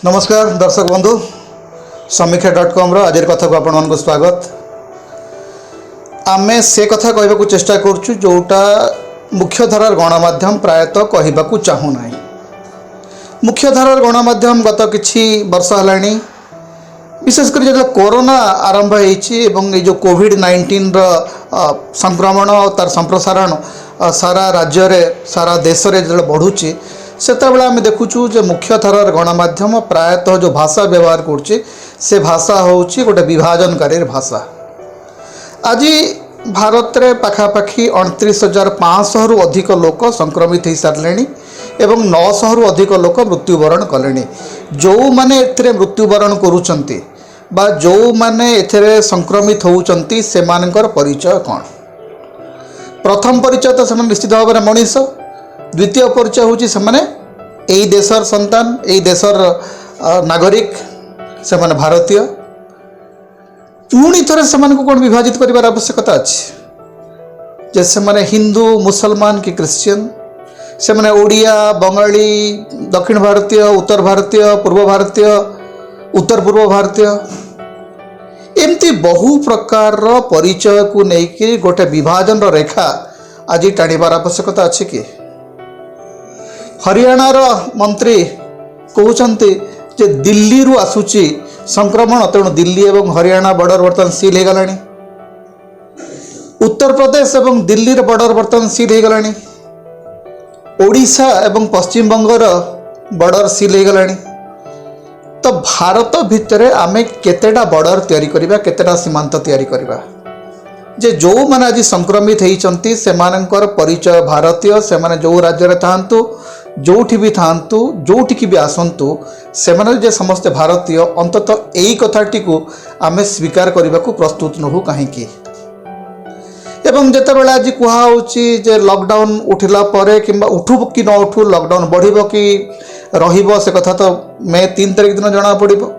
नमस्कार दर्शक बंधु समीक्षा.com आज कथा को आपण मन स्वागत। आमे से कथा कहबा चेष्टा करूँ जोटा मुख्यधारार गणमाध्यम प्रायतः कहबा चाहूना। मुख्यधारार गणमाध्यम गत किछि वर्ष है विशेषकर जो कोरोना आरंभ होती जो कोविड-19 संक्रमण और तार संप्रसारण सारा राज्य रे सारा देश रे जो बढ़ुची से आम देखुचु जे मुख्यधारार गणमाध्यम प्रायतः जो भाषा व्यवहार करुच्चे से भाषा होची गोटे विभाजनकारी भाषा। आज भारत रे पाखापाखि 29,500 रु अधिक लोक संक्रमित हो सारे एवं 900 रु अधिक लोक मृत्युवरण कले। जो माने एथिरे मृत्युवरण करुचंती बा जो माने एथिरे संक्रमित होउचंती सेमानकर परिचय कौन? प्रथम परिचय तो से निश्चित भाव में मनीष, द्वितीय परिचय हूँ से यही देशर संतान यही देशर नागरिक से भारतीय। पुणी थे से कौन विभाजित कर आवश्यकता अच्छे जे से हिंदू मुसलमान कि क्रिश्चियन, से ओडिया बंगाली दक्षिण भारतीय उत्तर भारतीय पूर्व भारतीय उत्तर पूर्व भारतीय एमती बहु प्रकार परिचय को लेकिन गोटे विभाजन रेखा आज टाणिबार आवश्यकता अच्छे कि हरियाणार मंत्री कहते जे दिल्ली रु आसुची संक्रमण तेणु दिल्ली एवं हरियाणा बॉर्डर बर्तमान सील हो गलानी। उत्तर प्रदेश एवं दिल्ली बॉर्डर बर्तमान सील हो गलानी। ओडिशा एवं पश्चिम बंगर बॉर्डर सील हो गलानी। तो भारत भितर आमे केतेटा बॉर्डर तैयारी करिबा, केतेटा सीमांत तैयारी करिबा जे जो माने आज संक्रमित होइचंती सेमानकर परिचय भारतीय, सेमाने जो राज्य रे थांतु जोठी भी थांतु जोठी भी आसंतु सेमाने जे समस्त भारतीय अंततः यही कथाटी को आमे स्वीकार करने को प्रस्तुत नहु कहीं। एवं जितेबाला आज कहुच्छी जे लॉकडाउन उठिला परे किंबा उठू कि न उठू लॉकडाउन बढ़िबो कि रहिबो से कथा तो मे 3 तारिख दिन जना पड़िबो।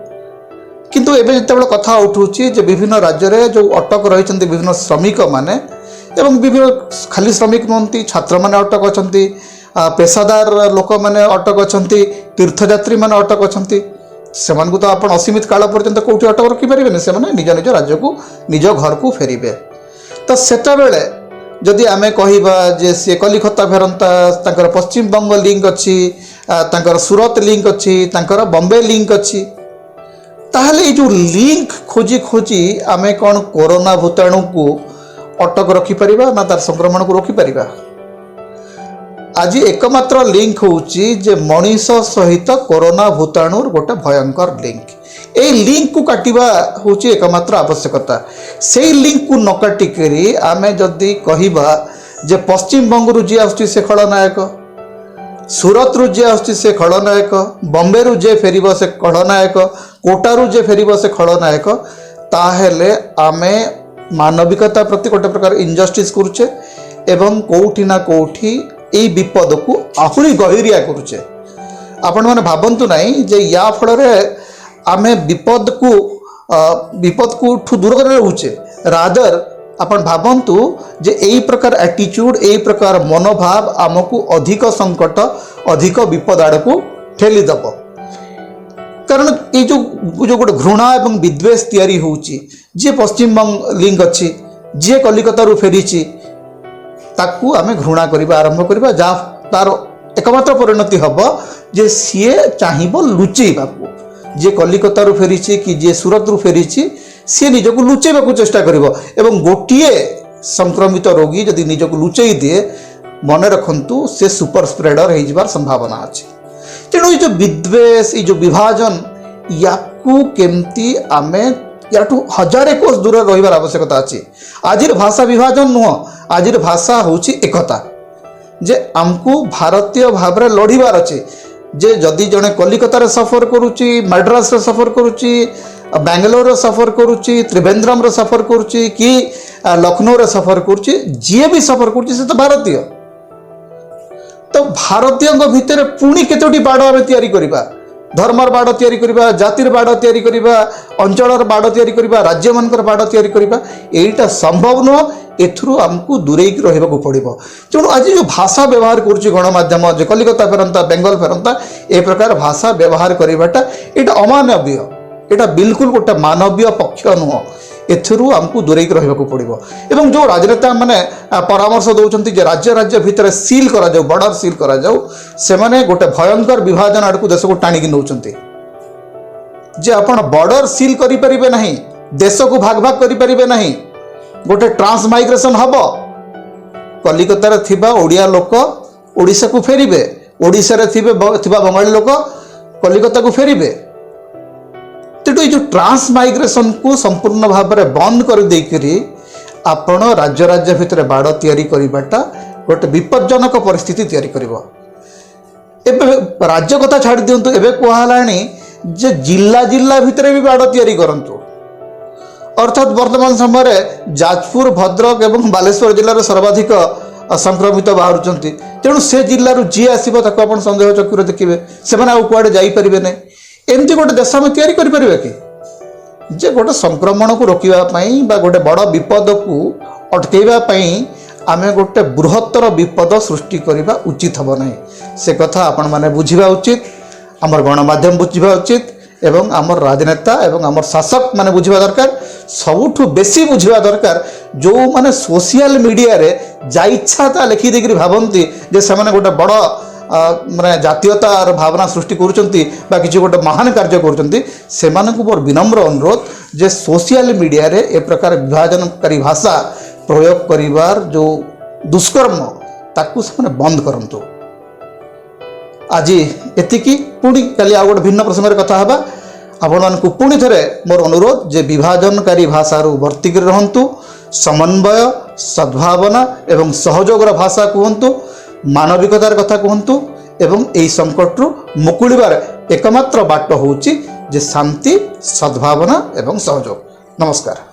किंतु एबे जितेबाला कथा उठुची जे विभिन्न राज्य रे जो अटक रहिचंती विभिन्न श्रमिक माने एवं विभिन्न खाली श्रमिक नहंती छात्र माने अटक अछंती, पेशादार लोक मैंने अटक अच्छा, तीर्थयात्री मैंने अटक अच्छा से तो आप असीमित काल पर्यंत कौटी अटक रखिपारे से निज निज राज्य को निज घर को फेरबे। तो सेटा बेले जदि आमे कहिबा जे सी कलिकता फेरंता तांकर पश्चिम बंग लिंक अच्छी, तांकर सूरत लिंक अच्छी, तांकर बॉम्बे लिंक अच्छी, ताहले ये जो लिंक खोजी खोजी आमे कौन कोरोना भूताणु को अटक रखिपारिबा ना तार संक्रमण को रोकिपारिबा? आज एकमात्र लिंक होची जे मनीष सहित कोरोना भूताणुर गोटे भयंकर लिंक। ए लिंक को काटिबा होची एकमात्र आवश्यकता। से लिंक को न काटिकरी आमे जदि कहिबा जे पश्चिम बंगरु जे आसुची से खलनायक, सूरत रु जे आसुची से खलनायक, बॉम्बे रु जे फेरिबो से खलनायक, कोटा रु जे फेरिबो से खलनायक, ताहेले आमे मानविकता प्रति गोटे प्रकार इनजस्टिस करुचे एवं कोठी ना कोठी यही विपद को आहरी गहिरिया करुचे। आपण मैंने भावतु नहीं जे या फल आमे विपद को ठू दूर कर रोचे, रादर आपण भावतु जे यही प्रकार एटीट्यूड यही प्रकार मनोभाव आमको अधिक संकट अधिक विपद आड़ को ठेली दब। कारण ये जो गोटे घृणा एवं विद्वेष तैयारी होची जे पश्चिम बंग लिंक अच्छी जे कलिकता रु फेरी ताकू आमे घृणा करबा आरंभ करबा जा तार एकमात्र परिणति हम जे सीए चाहिबो लुचेबा को। जे कलिकता रु फेरी कि जे सूरत रु फेरी सी निजक लुचेबा को चेष्टा करिवो एवं गोटिए संक्रमित रोगी जदि निजक लुचेई दिए मन रखंतु से सुपर स्प्रेडर हो जिबार संभावना अछि। तेणु ये जो विद्वेष ये जो विभाजन याकू केमती आमे याठू हजारे कोस दूर रहिबार आवश्यकता अछि। आजिर भाषा विभाजन नुह, आजिर भाषा होची एकता जे आमको भारतीय भाव में लड़ीबार अच्छे। जे जदि जड़े कलिकतार सफर करुच्ची, मद्रास सफर करुच्ची, बेंगलोर सफर करुच्ची, त्रिवेंद्रम सफर करुच्ची कि लखनऊ सफर करुच्ची, जी भी सफर करुच्ची से तो भारतीय। तो भारतीय भितर पुणी केतोटी बाड़ आम तैयारी करबा धर्मर बाड़ तैयारी करिबा, जातिर बाड़ तैयारी करिबा, अंचलर बाड़ तैयारी करिबा, राज्य मानकर बाड़ तैयारी करिबा, एटा संभव नुह। एथुरु आमको दूरेक रहिबाकू पड़िबो। तेणु आज जो भाषा व्यवहार करुछि गणमाध्यम, जे कलिकता फेरंता, बेंगल फेरंता, ए प्रकार भाषा व्यवहार करिबाटा एटा अमानवीय, एटा बिल्कुल गोटे मानवीय पक्ष नुह। एथुरु आमको दूरेक रहिबाकू पड़िबो। एवं जो राजनेता माने परामर्श दउचंती जे राज्य राज्य भितर सील करा जाऊ, बॉर्डर सील करा जाऊ, से माने गोटे भयंकर विभाजन आड़कू देश को टाणी नउचंती। जे आपण बॉर्डर सील करि परिबे नहीं, देश को भाग भाग करि परिबे नहीं, गोटे ट्रांस माइग्रेशन हब, कलिकतार थिबा ओडिया लोक ओडिशा को फेरिबे, ओडिशा रे थिबा बंगाली लोक कलिकता को फेरिबे। तेणु जो ट्रांस माइग्रेशन को संपूर्ण भाव में बंद कर देकरी आपण राज्य राज्य भितर बाड़ तैयारी करिबाटा गोटे विपज्जनक परिस्थिति तैयारी करिवो। एबे राज्य कथा छाड़ दियंतु, एबे कहलानी जे जिला जिला भितर भी बाड़ तैयारी करंतु। अर्थात वर्तमान समय जाजपुर, भद्रक एवं बालेश्वर जिलार सर्वाधिक संक्रमित बाहरुचंती। तेणु से जिलू जी आसो ताको आपण संदेह चक्षुरे देखिए, से कुआडे जाइपारे ना। एमती गोटे देश आम तैयारी करें कि जे गोटे संक्रमण को रोकवाई गोटे बड़ विपद को अटकईवाई आम गोटे बृहत्तर विपद सृष्टि करने उचित हम ना। से कथा आपण मैंने बुझा उचित, आमर गणमाध्यम बुझा उचित, एवं आमर राजनेता एवं आमर शासक माने बुझा दरकार। सबुठु बेसी बुझा दरकार जो माने सोशल मीडिया रे जा इच्छा लिखि देकरी भावंती जे से गोटे बड़ माने जातीयतार भावना सृष्टि करुचंती बा किसी गोटे महान कार्य करुचंती। सेमानकु मोर विनम्र अनुरोध जे सोशल मीडिया रे ए प्रकार विभाजनकारी भाषा प्रयोग करिवार जो दुष्कर्म ताकू से बंद करंतु। आज एतिकी, पुणी काली आ गोटे भिन्न प्रसंग कथा हेबा। आपण मानकु पुणी थरे मोर अनुरोध जे विभाजनकारी भाषारू वर्ती कर रहंतु, समन्वय, सद्भावना एवं सहयोगर भाषा कहंतु, मानविकतार कथा कहंतु एवं एई संकटरू मुकुलिबार एकमात्र बाट होउची जे शांति, सद्भावना एवं सहयोग। नमस्कार।